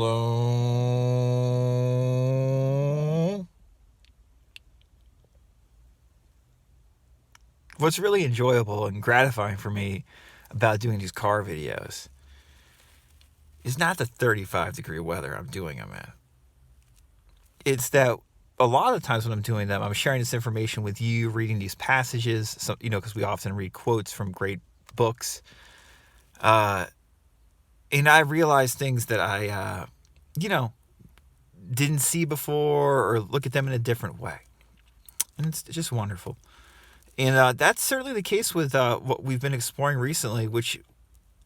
Hello. What's really enjoyable and gratifying for me about doing these car videos is not the 35-degree weather I'm doing them in. It's that a lot of the times when I'm doing them, I'm sharing this information with you, reading these passages, because we often read quotes from great books. And I realize things that I, didn't see before or look at them in a different way. And it's just wonderful. And that's certainly the case with what we've been exploring recently, which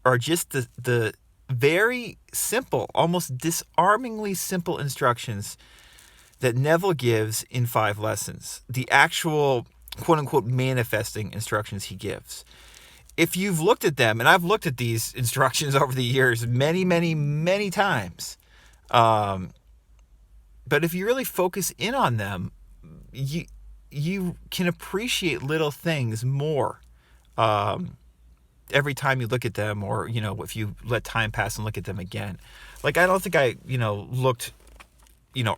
are just the very simple, almost disarmingly simple instructions that Neville gives in 5 lessons. The actual quote-unquote manifesting instructions he gives. If you've looked at them, and I've looked at these instructions over the years many, many, many times, but if you really focus in on them, you can appreciate little things more every time you look at them, or, if you let time pass and look at them again. Like, I don't think I, looked,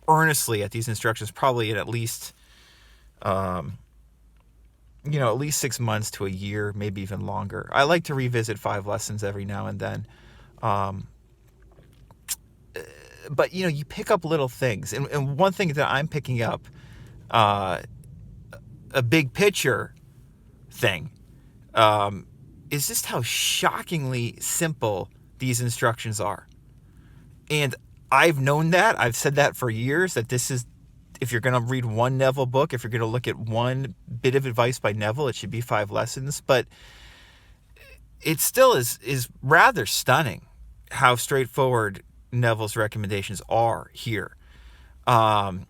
earnestly at these instructions probably in at least 6 months to a year, maybe even longer. I like to revisit 5 lessons every now and then. But, you pick up little things. And one thing that I'm picking up, a big picture thing, is just how shockingly simple these instructions are. And I've known that. I've said that for years, that this is, if you're going to read one Neville book, if you're going to look at one bit of advice by Neville, it should be 5 lessons. But it still is rather stunning how straightforward Neville's recommendations are here. And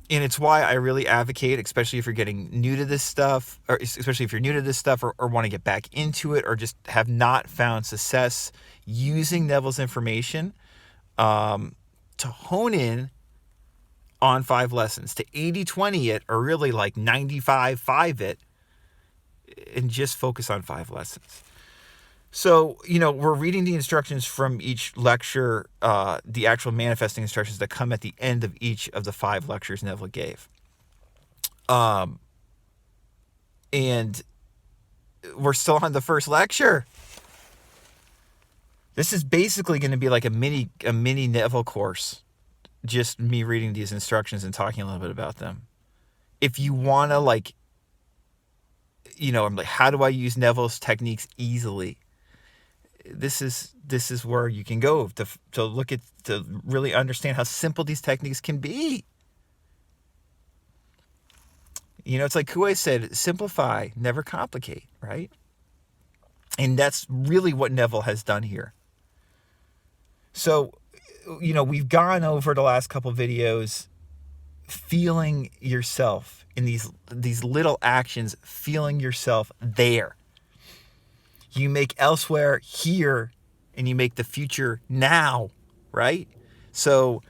it's why I really advocate, especially if you're getting new to this stuff, or especially if you're new to this stuff, or want to get back into it, or just have not found success using Neville's information, to hone in on 5 lessons, to 80-20 it, or really like 95-5 it, and just focus on 5 lessons. So, we're reading the instructions from each lecture, the actual manifesting instructions that come at the end of each of the 5 lectures Neville gave. And we're still on the first lecture. This is basically going to be like a mini Neville course. Just me reading these instructions and talking a little bit about them. If you want to, I'm like, how do I use Neville's techniques easily? This is where you can go to look at, to really understand how simple these techniques can be. It's like Kuei said, simplify, never complicate, right? And that's really what Neville has done here. So, we've gone over the last couple videos feeling yourself in these little actions, feeling yourself there. You make elsewhere here, and you make the future now, right? So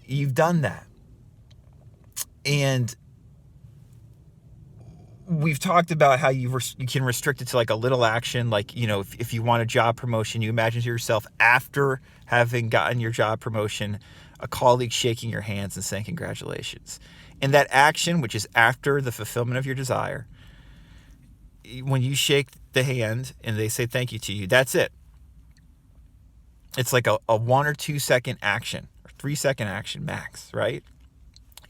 you've done that. And we've talked about how you can restrict it to like a little action. Like, if you want a job promotion, you imagine to yourself, after having gotten your job promotion, a colleague shaking your hands and saying congratulations. And that action, which is after the fulfillment of your desire, when you shake the hand and they say thank you to you, that's it. It's like a 1 or 2 second action, or 3 second action max, right?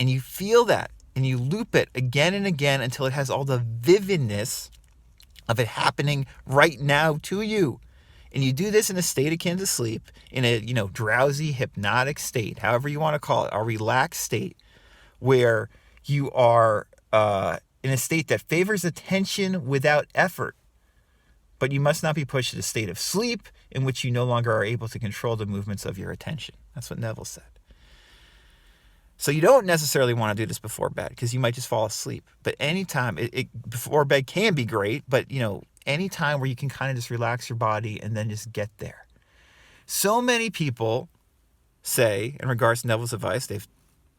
And you feel that, and you loop it again and again until it has all the vividness of it happening right now to you. And you do this in a state akin to sleep, in a, drowsy, hypnotic state, however you want to call it, a relaxed state, where you are in a state that favors attention without effort. But you must not be pushed to the state of sleep, in which you no longer are able to control the movements of your attention. That's what Neville said. So you don't necessarily want to do this before bed, because you might just fall asleep. But anytime, before bed can be great, but, any time where you can kind of just relax your body and then just get there. So many people say, in regards to Neville's advice, they've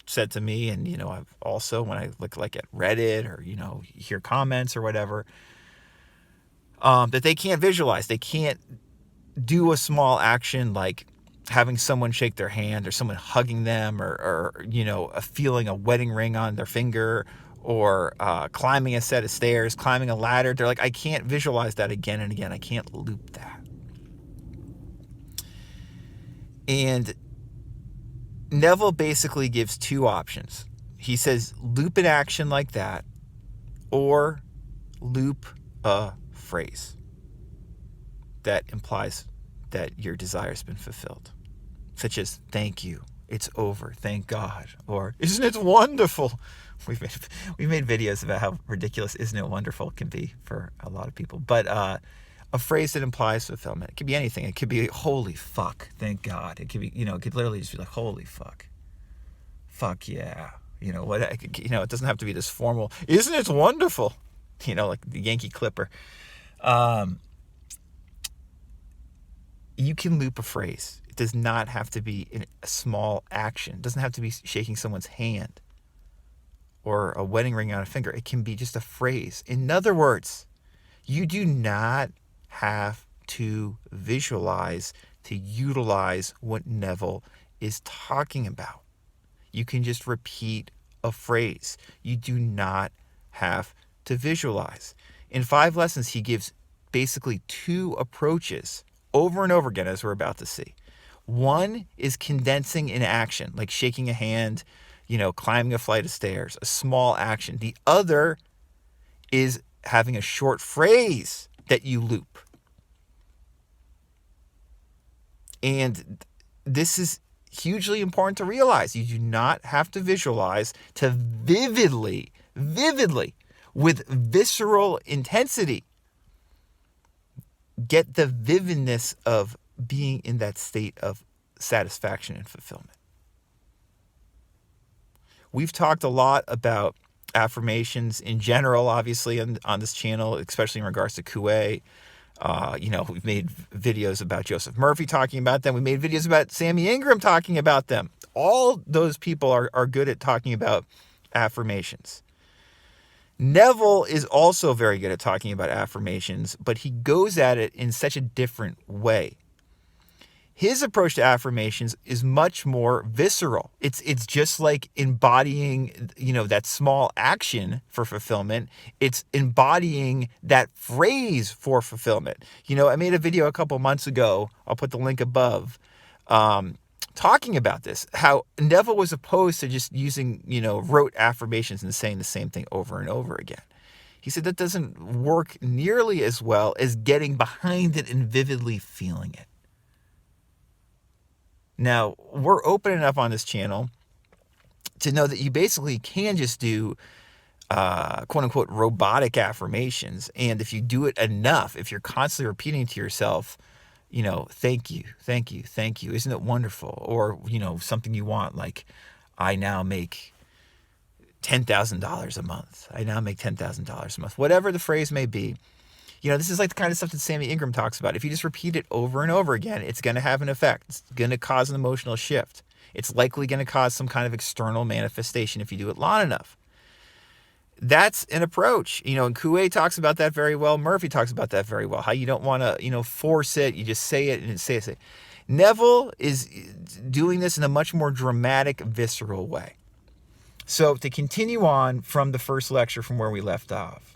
said to me, and, I've also, when I look like at Reddit, or, hear comments or whatever, that they can't visualize. They can't do a small action like having someone shake their hand, or someone hugging them, or feeling a wedding ring on their finger, or climbing a set of stairs, climbing a ladder. They're like, I can't visualize that again and again. I can't loop that. And Neville basically gives two options. He says, loop an action like that, or loop a phrase that implies that your desire's been fulfilled, such as thank you, it's over, thank God, or isn't it wonderful? We've made videos about how ridiculous isn't it wonderful can be for a lot of people. But a phrase that implies fulfillment. It could be anything. It could be holy fuck, thank God. It could be, it could literally just be like holy fuck, fuck yeah. It doesn't have to be this formal, isn't it wonderful? Like the Yankee Clipper. You can loop a phrase. It does not have to be a small action. It doesn't have to be shaking someone's hand or a wedding ring on a finger. It can be just a phrase. In other words, you do not have to visualize to utilize what Neville is talking about. You can just repeat a phrase. You do not have to visualize. In 5 lessons, he gives basically 2 approaches over and over again, as we're about to see. One is condensing in action, like shaking a hand, climbing a flight of stairs, a small action. The other is having a short phrase that you loop. And this is hugely important to realize. You do not have to visualize to vividly, with visceral intensity, get the vividness of being in that state of satisfaction and fulfillment. We've talked a lot about affirmations in general, obviously, on this channel, especially in regards to Kuei. We've made videos about Joseph Murphy talking about them. We made videos about Sammy Ingram talking about them. All those people are good at talking about affirmations. Neville is also very good at talking about affirmations, but he goes at it in such a different way. His approach to affirmations is much more visceral. It's just like embodying, that small action for fulfillment. It's embodying that phrase for fulfillment. I made a video a couple months ago, I'll put the link above, talking about this, how Neville was opposed to just using, rote affirmations and saying the same thing over and over again. He said that doesn't work nearly as well as getting behind it and vividly feeling it. Now, we're open enough on this channel to know that you basically can just do quote-unquote robotic affirmations. And if you do it enough, if you're constantly repeating to yourself, thank you, thank you, thank you, isn't it wonderful? Or, something you want, like, I now make $10,000 a month. I now make $10,000 a month. Whatever the phrase may be. This is like the kind of stuff that Sammy Ingram talks about. If you just repeat it over and over again, it's going to have an effect. It's going to cause an emotional shift. It's likely going to cause some kind of external manifestation if you do it long enough. That's an approach. And Kuei talks about that very well. Murphy talks about that very well. How you don't want to, force it. You just say it and say it. Neville is doing this in a much more dramatic, visceral way. So to continue on from the first lecture from where we left off,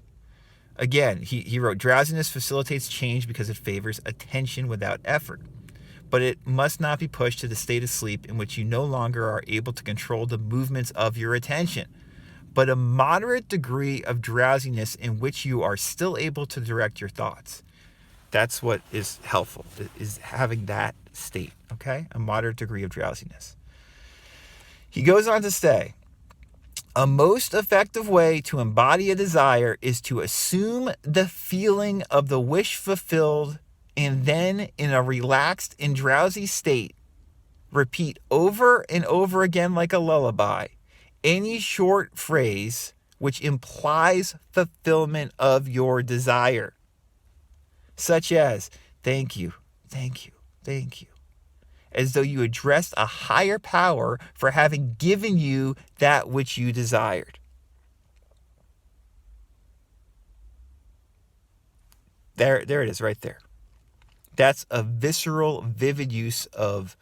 again, he wrote, drowsiness facilitates change because it favors attention without effort. But it must not be pushed to the state of sleep in which you no longer are able to control the movements of your attention, but a moderate degree of drowsiness in which you are still able to direct your thoughts. That's what is helpful, is having that state, okay? A moderate degree of drowsiness. He goes on to say, a most effective way to embody a desire is to assume the feeling of the wish fulfilled and then, in a relaxed and drowsy state, repeat over and over again like a lullaby any short phrase which implies fulfillment of your desire, such as, thank you, thank you, thank you, as though you addressed a higher power for having given you that which you desired. There it is right there. That's a visceral, vivid use of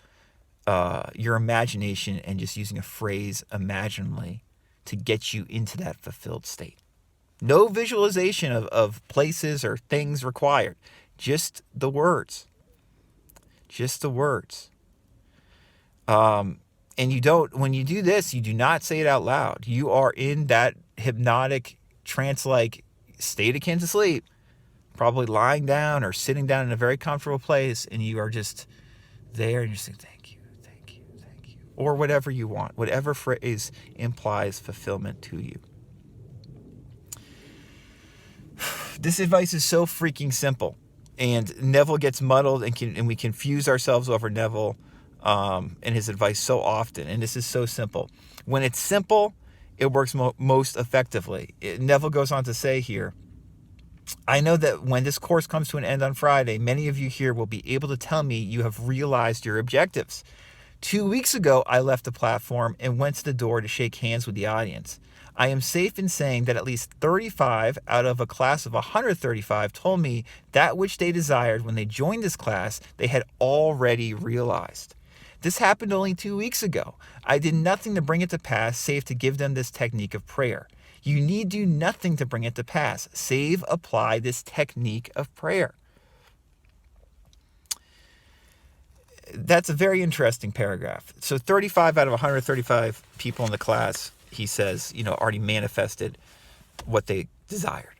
your imagination and just using a phrase imaginally to get you into that fulfilled state. No visualization of places or things required. Just the words. Just the words. And when you do this, you do not say it out loud. You are in that hypnotic, trance-like state akin to sleep, probably lying down or sitting down in a very comfortable place, and you are just there and you're saying, thank you, thank you, thank you. Or whatever you want, whatever phrase implies fulfillment to you. This advice is so freaking simple. And Neville gets muddled and we confuse ourselves over Neville and his advice so often. And this is so simple. When it's simple, it works most effectively. Neville goes on to say here, I know that when this course comes to an end on Friday, many of you here will be able to tell me you have realized your objectives. 2 weeks ago, I left the platform and went to the door to shake hands with the audience. I am safe in saying that at least 35 out of a class of 135 told me that which they desired when they joined this class, they had already realized. This happened only 2 weeks ago. I did nothing to bring it to pass save to give them this technique of prayer. You need do nothing to bring it to pass, save apply this technique of prayer. That's a very interesting paragraph. So 35 out of 135 people in the class, he says, already manifested what they desired.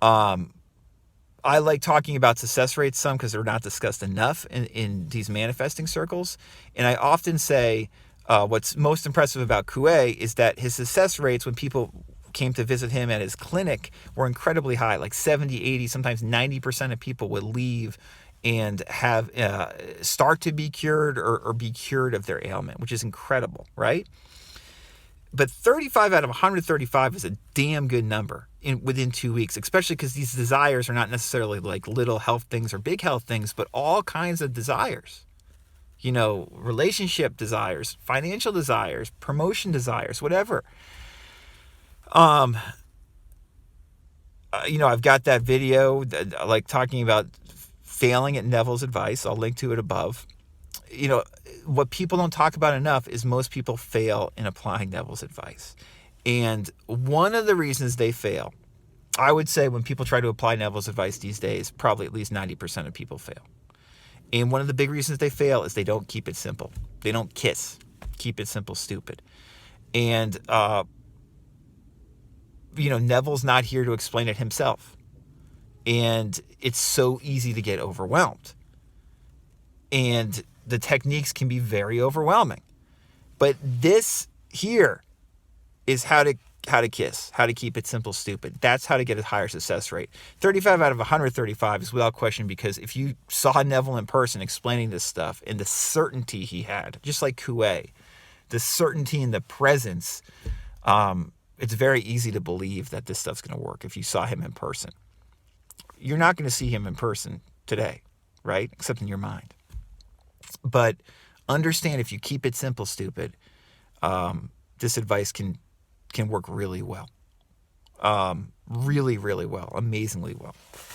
I like talking about success rates some because they're not discussed enough in these manifesting circles. And I often say what's most impressive about Coué is that his success rates when people came to visit him at his clinic were incredibly high, like 70, 80, sometimes 90% of people would leave and have start to be cured or be cured of their ailment, which is incredible, right? But 35 out of 135 is a damn good number within 2 weeks, especially because these desires are not necessarily like little health things or big health things, but all kinds of desires. Relationship desires, financial desires, promotion desires, whatever. I've got that video like talking about failing at Neville's advice. I'll link to it above. What people don't talk about enough is most people fail in applying Neville's advice. And one of the reasons they fail, I would say when people try to apply Neville's advice these days, probably at least 90% of people fail. And one of the big reasons they fail is they don't keep it simple. They don't KISS. Keep it simple, stupid. And, Neville's not here to explain it himself. And it's so easy to get overwhelmed. And the techniques can be very overwhelming. But this here is how to KISS, how to keep it simple, stupid. That's how to get a higher success rate. 35 out of 135 is without question, because if you saw Neville in person explaining this stuff and the certainty he had, just like Coué, the certainty and the presence, it's very easy to believe that this stuff's going to work if you saw him in person. You're not going to see him in person today, right? Except in your mind. But understand, if you keep it simple, stupid, this advice can work really well. Really, really well. Amazingly well.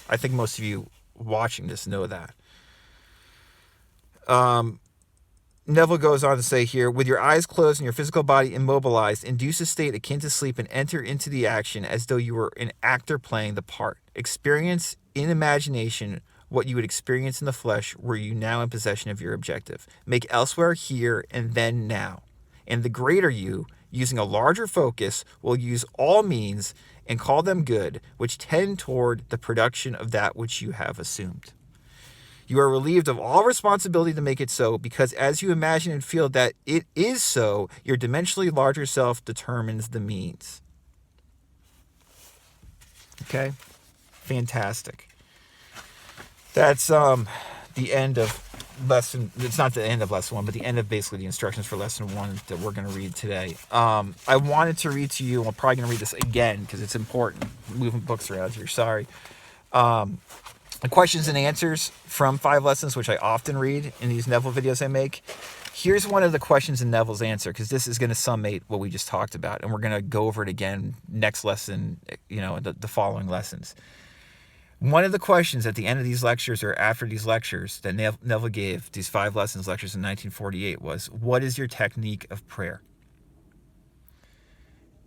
I think most of you watching this know that. Neville goes on to say here, with your eyes closed and your physical body immobilized, induce a state akin to sleep and enter into the action as though you were an actor playing the part. Experience in imagination what you would experience in the flesh were you now in possession of your objective. Make elsewhere, here, and then now. And the greater you, using a larger focus, will use all means and call them good, which tend toward the production of that which you have assumed. You are relieved of all responsibility to make it so, because as you imagine and feel that it is so, your dimensionally larger self determines the means. Okay? Fantastic. That's the end of lesson. It's not the end of lesson 1, but the end of basically the instructions for lesson 1 that we're going to read today. I wanted to read to you, I'm probably going to read this again because it's important. Moving books around here, sorry. The questions and answers from 5 lessons, which I often read in these Neville videos I make. Here's one of the questions in Neville's answer, because this is going to summate what we just talked about, and we're going to go over it again next lesson, the following lessons. One of the questions at the end of these lectures or after these lectures that Neville gave, these 5 lessons lectures in 1948, was, what is your technique of prayer?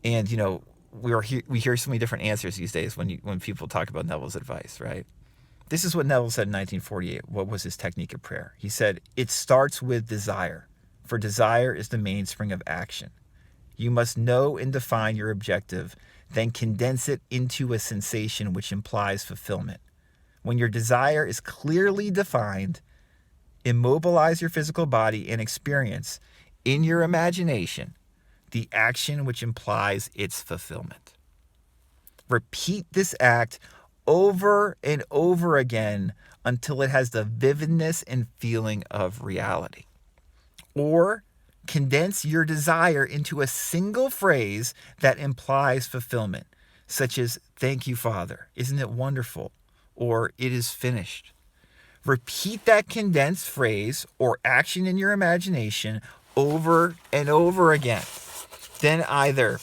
And, we hear so many different answers these days when people talk about Neville's advice, right? This is what Neville said in 1948. What was his technique of prayer? He said, it starts with desire, for desire is the mainspring of action. You must know and define your objective, then condense it into a sensation which implies fulfillment. When your desire is clearly defined, immobilize your physical body and experience in your imagination the action which implies its fulfillment. Repeat this act over and over again until it has the vividness and feeling of reality. Or condense your desire into a single phrase that implies fulfillment, such as, thank you, Father, isn't it wonderful? Or, it is finished. Repeat that condensed phrase or action in your imagination over and over again. Then either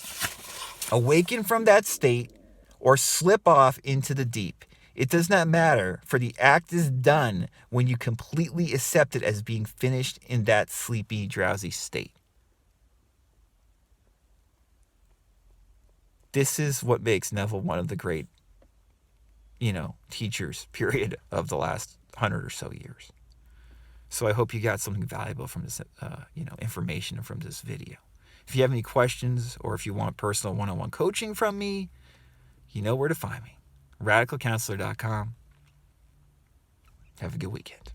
awaken from that state or slip off into the deep. It does not matter, for the act is done when you completely accept it as being finished in that sleepy, drowsy state. This is what makes Neville one of the great, teachers, period, of the last 100 or so years. So I hope you got something valuable from this, information from this video. If you have any questions or if you want personal one-on-one coaching from me, you know where to find me. RadicalCounselor.com. Have a good weekend.